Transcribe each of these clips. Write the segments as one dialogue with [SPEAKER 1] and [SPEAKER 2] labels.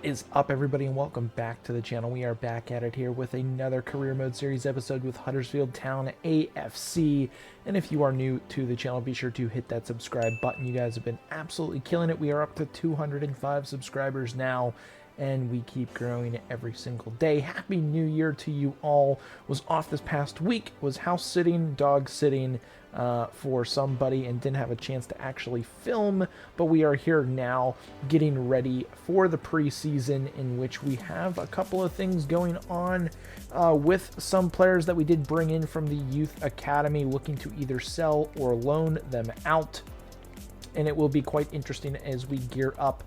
[SPEAKER 1] Is up, everybody, and welcome back to the channel. We are back at it here with another career mode series episode with Huddersfield Town AFC. And if you are new to the channel, be sure to hit that subscribe button. You guys have been absolutely killing it. We are up to 205 subscribers now, and we keep growing every single day. Happy New Year to you all. Was off this past week, was house sitting, dog sitting for somebody, and didn't have a chance to actually film, but we are here now getting ready for the preseason, in which we have a couple of things going on with some players that we did bring in from the youth academy, looking to either sell or loan them out. And it will be quite interesting as we gear up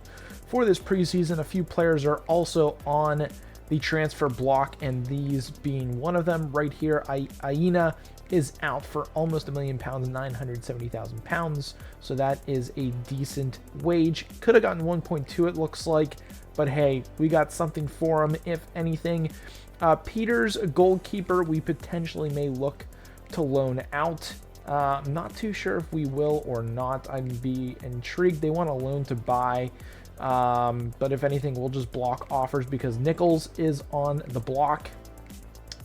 [SPEAKER 1] for this preseason. A few players are also on the transfer block, and these being one of them right here. Aina is out for almost £1 million, £970,000. So that is a decent wage. Could have gotten 1.2, it looks like, but hey, we got something for him, if anything. Peters, a goalkeeper, we potentially may look to loan out. I'm not too sure if we will or not. I'd be intrigued. They want a loan to buy. But if anything, we'll just block offers because Nichols is on the block,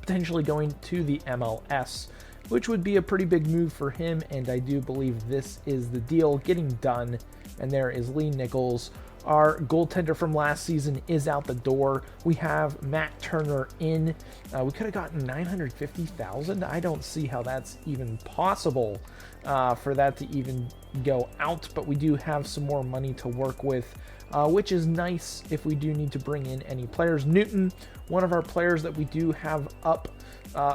[SPEAKER 1] potentially going to the MLS, which would be a pretty big move for him. And I do believe this is the deal getting done. And there is Lee Nichols. Our goaltender from last season is out the door. We have Matt Turner in. We could have gotten $950,000. I don't see how that's even possible for that to even go out, but we do have some more money to work with, which is nice if we do need to bring in any players. Newton, one of our players that we do have up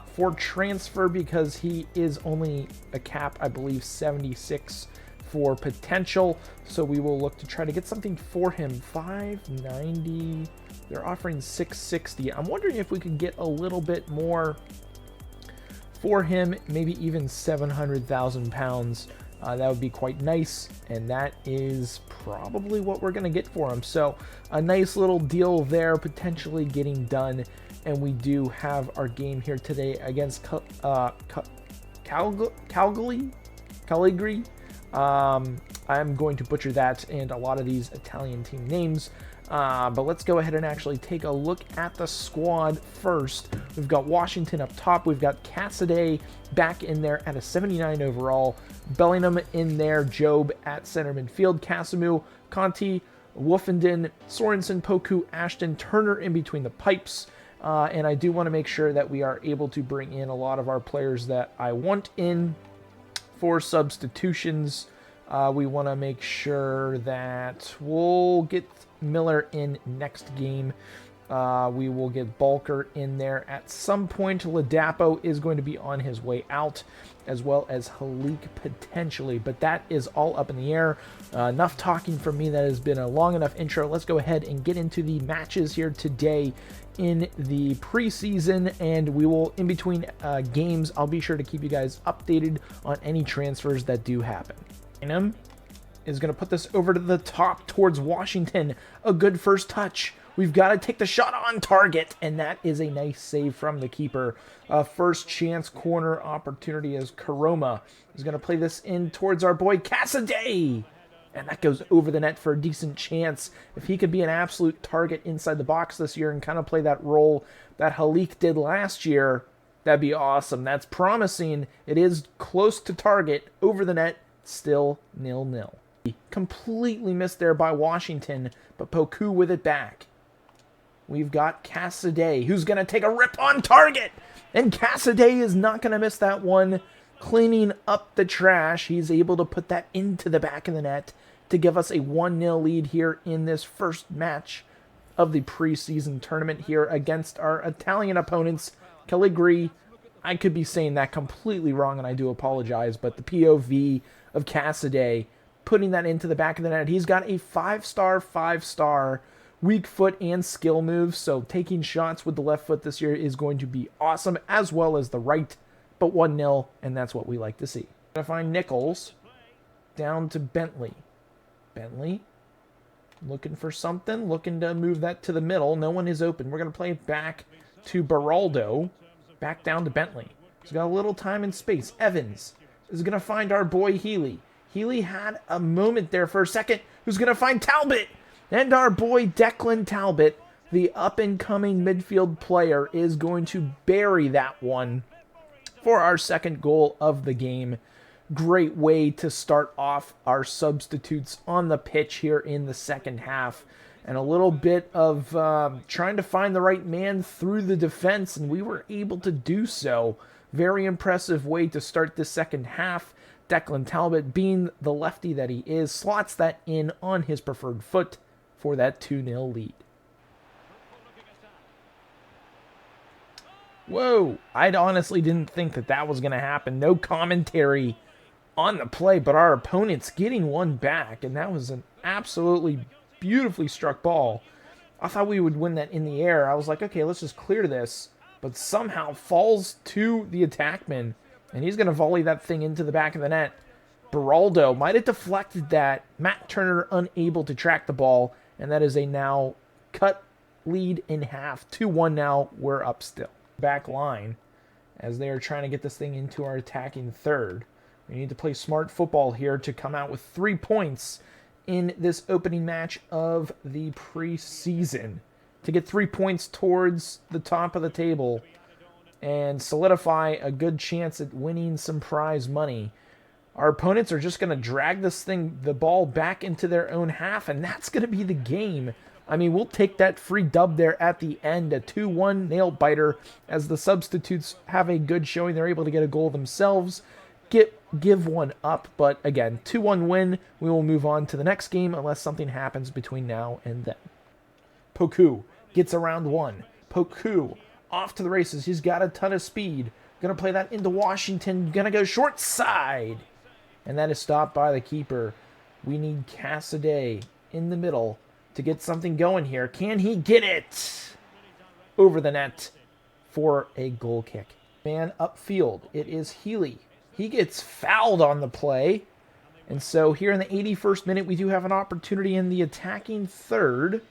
[SPEAKER 1] for transfer, because he is only a cap, I believe, 76 for potential, so we will look to try to get something for him. 590, they're offering 660. I'm wondering if we could get a little bit more for him, maybe even £700,000. That would be quite nice, and that is probably what we're going to get for him. So a nice little deal there, potentially getting done. And we do have our game here today against Cagliari. I'm going to butcher that and a lot of these Italian team names. But let's go ahead and actually take a look at the squad first. We've got Washington up top. We've got Cassidy back in there at a 79 overall. Bellingham in there. Job at center midfield. Casamu, Conti, Wolfenden, Sorensen, Poku, Ashton, Turner in between the pipes. And I do want to make sure that we are able to bring in a lot of our players that I want in for substitutions. We want to make sure that we'll get Miller in next game. We will get Balker in there at some point. Ladapo is going to be on his way out, as well as Halik potentially, but that is all up in the air. Enough talking from me. That has been a long enough intro. Let's go ahead and get into the matches here today in the preseason, and we will, in between games, I'll be sure to keep you guys updated on any transfers that do happen. Nam is going to put this over to the top towards Washington. A good first touch. We've got to take the shot on target, and that is a nice save from the keeper. First chance corner opportunity as Karoma is going to play this in towards our boy Cassidy. And that goes over the net for a decent chance. If he could be an absolute target inside the box this year and kind of play that role that Halik did last year, that'd be awesome. That's promising. It is close to target, over the net, still 0-0. Completely missed there by Washington, but Poku with it back. We've got Cassidy, who's going to take a rip on target. And Cassidy is not going to miss that one. Cleaning up the trash, he's able to put that into the back of the net to give us a 1-0 lead here in this first match of the preseason tournament here against our Italian opponents, Cagliari. I could be saying that completely wrong, and I do apologize, but the POV of Cassidy putting that into the back of the net. He's got a 5-star weak foot and skill moves, so taking shots with the left foot this year is going to be awesome, as well as the right. But 1-0, and that's what we like to see. Gonna find Nichols down to Bentley. Bentley looking for something, looking to move that to the middle. No one is open. We're gonna play it back to Baraldo, back down to Bentley. He's got a little time and space. Evans is gonna find our boy Healy. Healy had a moment there for a second. Who's gonna find Talbot? And our boy Declan Talbot, the up-and-coming midfield player, is going to bury that one for our second goal of the game. Great way to start off our substitutes on the pitch here in the second half. And a little bit of trying to find the right man through the defense, and we were able to do so. Very impressive way to start the second half. Declan Talbot, being the lefty that he is, slots that in on his preferred foot for that 2-0 lead. Whoa, I honestly didn't think that that was going to happen. No commentary on the play, but our opponent's getting one back, and that was an absolutely beautifully struck ball. I thought we would win that in the air. I was like, okay, let's just clear this, but somehow falls to the attackman, and he's going to volley that thing into the back of the net. Beraldo might have deflected that. Matt Turner unable to track the ball, and that is a now cut lead in half. 2-1 now, we're up still. Back line, as they are trying to get this thing into our attacking third. We need to play smart football here to come out with 3 points in this opening match of the preseason. To get 3 points towards the top of the table and solidify a good chance at winning some prize money. Our opponents are just going to drag the ball back into their own half, and that's going to be the game. I mean, we'll take that free dub there at the end, a 2-1 nail-biter, as the substitutes have a good showing. They're able to get a goal themselves, give one up, but again, 2-1 win. We will move on to the next game unless something happens between now and then. Poku gets around one. Poku off to the races. He's got a ton of speed. Going to play that into Washington. Going to go short side. And that is stopped by the keeper. We need Cassidy in the middle to get something going here. Can he get it over the net for a goal kick? Man upfield. It is Healy. He gets fouled on the play. And so here in the 81st minute, we do have an opportunity in the attacking third.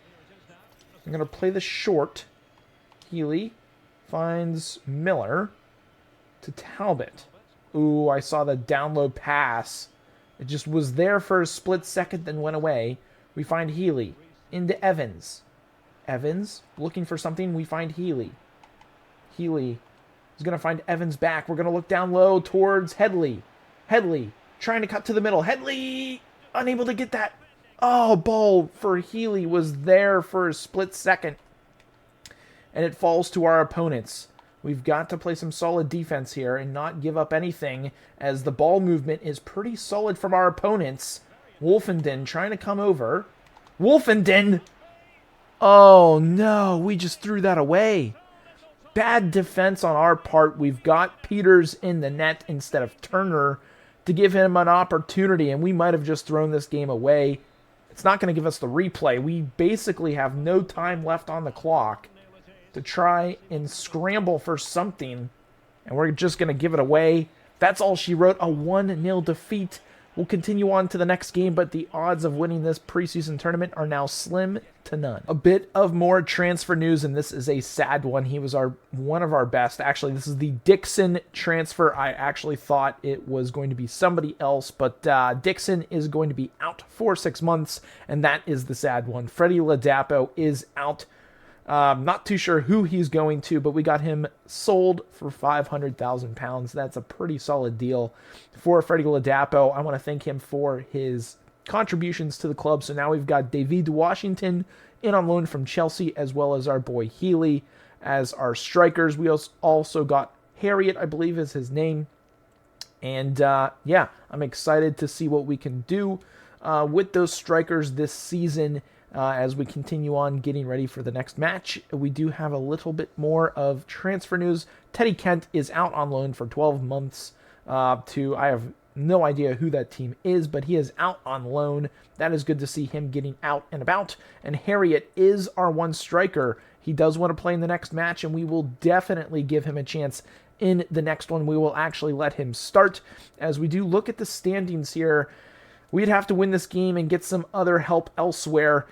[SPEAKER 1] I'm going to play the short. Healy finds Miller to Talbot. Ooh, I saw the down low pass. It just was there for a split second, then went away. We find Healy into Evans. Evans looking for something. We find Healy. Healy is going to find Evans back. We're going to look down low towards Headley. Headley trying to cut to the middle. Headley unable to get that. Oh, ball for Healy was there for a split second. And it falls to our opponents. We've got to play some solid defense here and not give up anything, as the ball movement is pretty solid from our opponents. Wolfenden trying to come over. Wolfenden! Oh no, we just threw that away. Bad defense on our part. We've got Peters in the net instead of Turner to give him an opportunity, and we might have just thrown this game away. It's not going to give us the replay. We basically have no time left on the clock to try and scramble for something, and we're just going to give it away. That's all she wrote, a 1-0 defeat. We'll continue on to the next game, but the odds of winning this preseason tournament are now slim to none. A bit of more transfer news, and this is a sad one. He was one of our best. Actually, this is the Dixon transfer. I actually thought it was going to be somebody else, but Dixon is going to be out for 6 months, and that is the sad one. Freddie Ladapo is out. Not too sure who he's going to, but we got him sold for £500,000. That's a pretty solid deal for Freddie Ladapo. I want to thank him for his contributions to the club. So now we've got David Washington in on loan from Chelsea, as well as our boy Healy as our strikers. We also got Harriet, I believe is his name. And yeah, I'm excited to see what we can do with those strikers this season. As we continue on getting ready for the next match, we do have a little bit more of transfer news. Teddy Kent is out on loan for 12 months I have no idea who that team is, but he is out on loan. That is good to see him getting out and about. And Harriet is our one striker. He does want to play in the next match, and we will definitely give him a chance in the next one. We will actually let him start. As we do look at the standings here, we'd have to win this game and get some other help elsewhere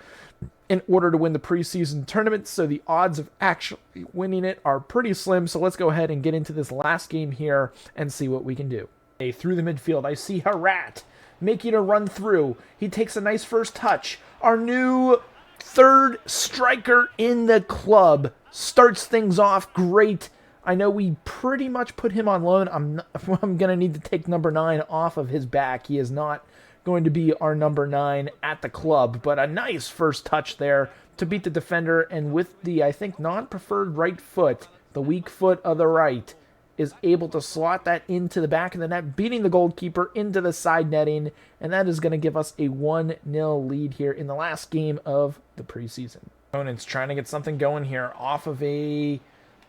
[SPEAKER 1] in order to win the preseason tournament, so the odds of actually winning it are pretty slim. So let's go ahead and get into this last game here and see what we can do. Through the midfield, I see Harat making a run through. He takes a nice first touch. Our new third striker in the club. Starts things off great. I know we pretty much put him on loan. I'm going to need to take number 9 off of his back. He is not going to be our number 9 at the club, but a nice first touch there to beat the defender, and with the, I think, non-preferred right foot, the weak foot of the right, is able to slot that into the back of the net, beating the goalkeeper into the side netting, and that is going to give us a 1-0 lead here in the last game of the preseason. Opponents trying to get something going here off of a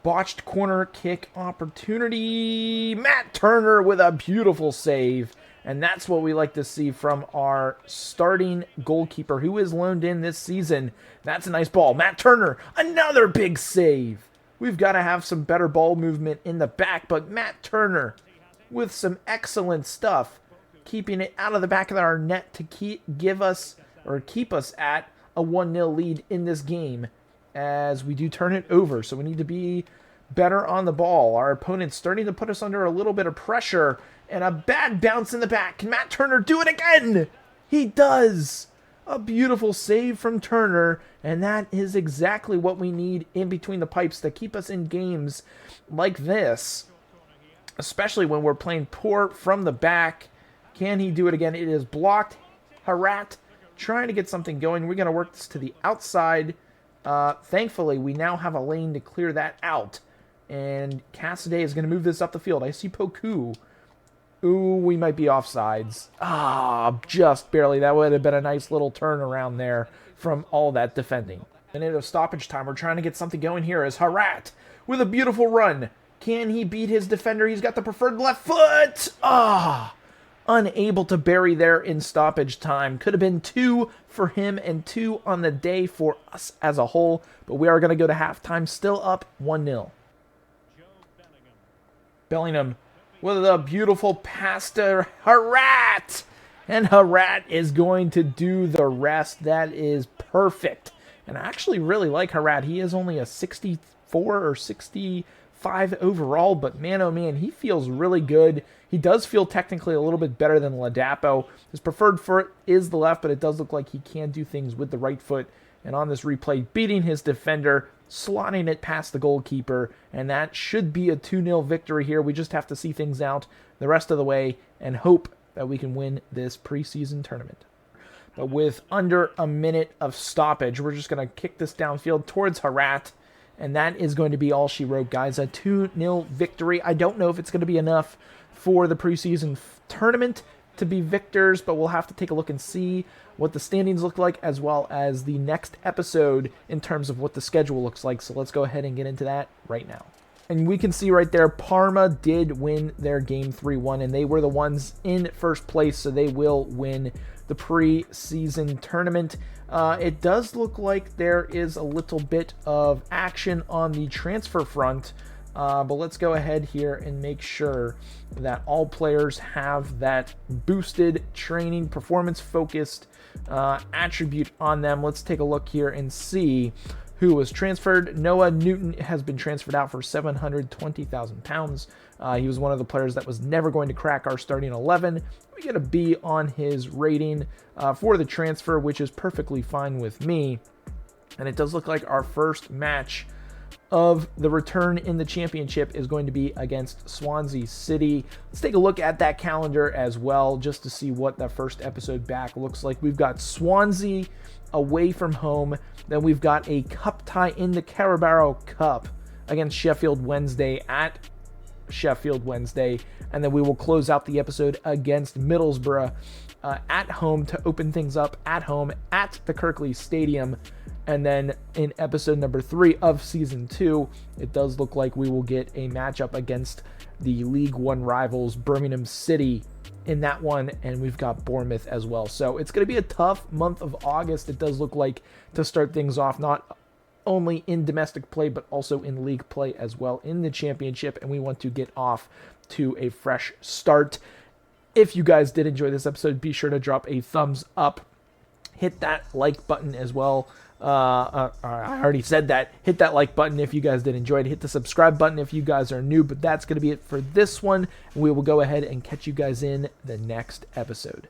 [SPEAKER 1] botched corner kick opportunity. Matt Turner with a beautiful save. And that's what we like to see from our starting goalkeeper who is loaned in this season. That's a nice ball. Matt Turner, another big save. We've got to have some better ball movement in the back, but Matt Turner with some excellent stuff, keeping it out of the back of our net to keep us at a 1-0 lead in this game as we do turn it over. So we need to be better on the ball. Our opponent's starting to put us under a little bit of pressure, and a bad bounce in the back. Can Matt Turner do it again? He does. A beautiful save from Turner, and that is exactly what we need in between the pipes to keep us in games like this, especially when we're playing poor from the back. Can he do it again? It is blocked. Harat trying to get something going. We're going to work this to the outside. Thankfully, we now have a lane to clear that out, and Cassidy is going to move this up the field. I see Poku. Ooh, we might be offsides. Just barely. That would have been a nice little turnaround there from all that defending. Minute of stoppage time. We're trying to get something going here as Harat with a beautiful run. Can he beat his defender? He's got the preferred left foot. Unable to bury there in stoppage time. Could have been 2 for him and 2 on the day for us as a whole. But we are going to go to halftime still up 1-0. Bellingham with a beautiful pass to Harat. And Harat is going to do the rest. That is perfect. And I actually really like Harat. He is only a 64 or 65 overall, but man, oh man, he feels really good. He does feel technically a little bit better than Ladapo. His preferred foot is the left, but it does look like he can do things with the right foot. And on this replay, beating his defender, slotting it past the goalkeeper, and that should be a 2-0 victory here. We just have to see things out the rest of the way and hope that we can win this preseason tournament. But with under a minute of stoppage, we're just going to kick this downfield towards Harat, and that is going to be all she wrote, guys. A 2-0 victory. I don't know if it's going to be enough for the preseason tournament to be victors, but we'll have to take a look and see what the standings look like, as well as the next episode in terms of what the schedule looks like. So let's go ahead and get into that right now. And we can see right there, Parma did win their game 3-1, and they were the ones in first place, so they will win the preseason tournament. It does look like there is a little bit of action on the transfer front, but let's go ahead here and make sure that all players have that boosted training, performance-focused attribute on them. Let's take a look here and see who was transferred. Noah Newton has been transferred out for £720,000. He was one of the players that was never going to crack our starting 11. We get a B on his rating for the transfer, which is perfectly fine with me. And it does look like our first match of the return in the championship is going to be against Swansea City. Let's take a look at that calendar as well, just to see what that first episode back looks like. We've got Swansea away from home. Then we've got a cup tie in the Carabao Cup against Sheffield Wednesday at Sheffield Wednesday. And then we will close out the episode against Middlesbrough at home to open things up at home at the Kirklees Stadium. And then in episode number 3 of season 2, it does look like we will get a matchup against the League One rivals Birmingham City in that one, and we've got Bournemouth as well. So it's going to be a tough month of August, it does look like, to start things off, not only in domestic play, but also in league play as well in the championship, and we want to get off to a fresh start. If you guys did enjoy this episode, be sure to drop a thumbs up. Hit that like button as well. I already said that. Hit that like button if you guys did enjoy it. Hit the subscribe button if you guys are new. But that's going to be it for this one. We will go ahead and catch you guys in the next episode.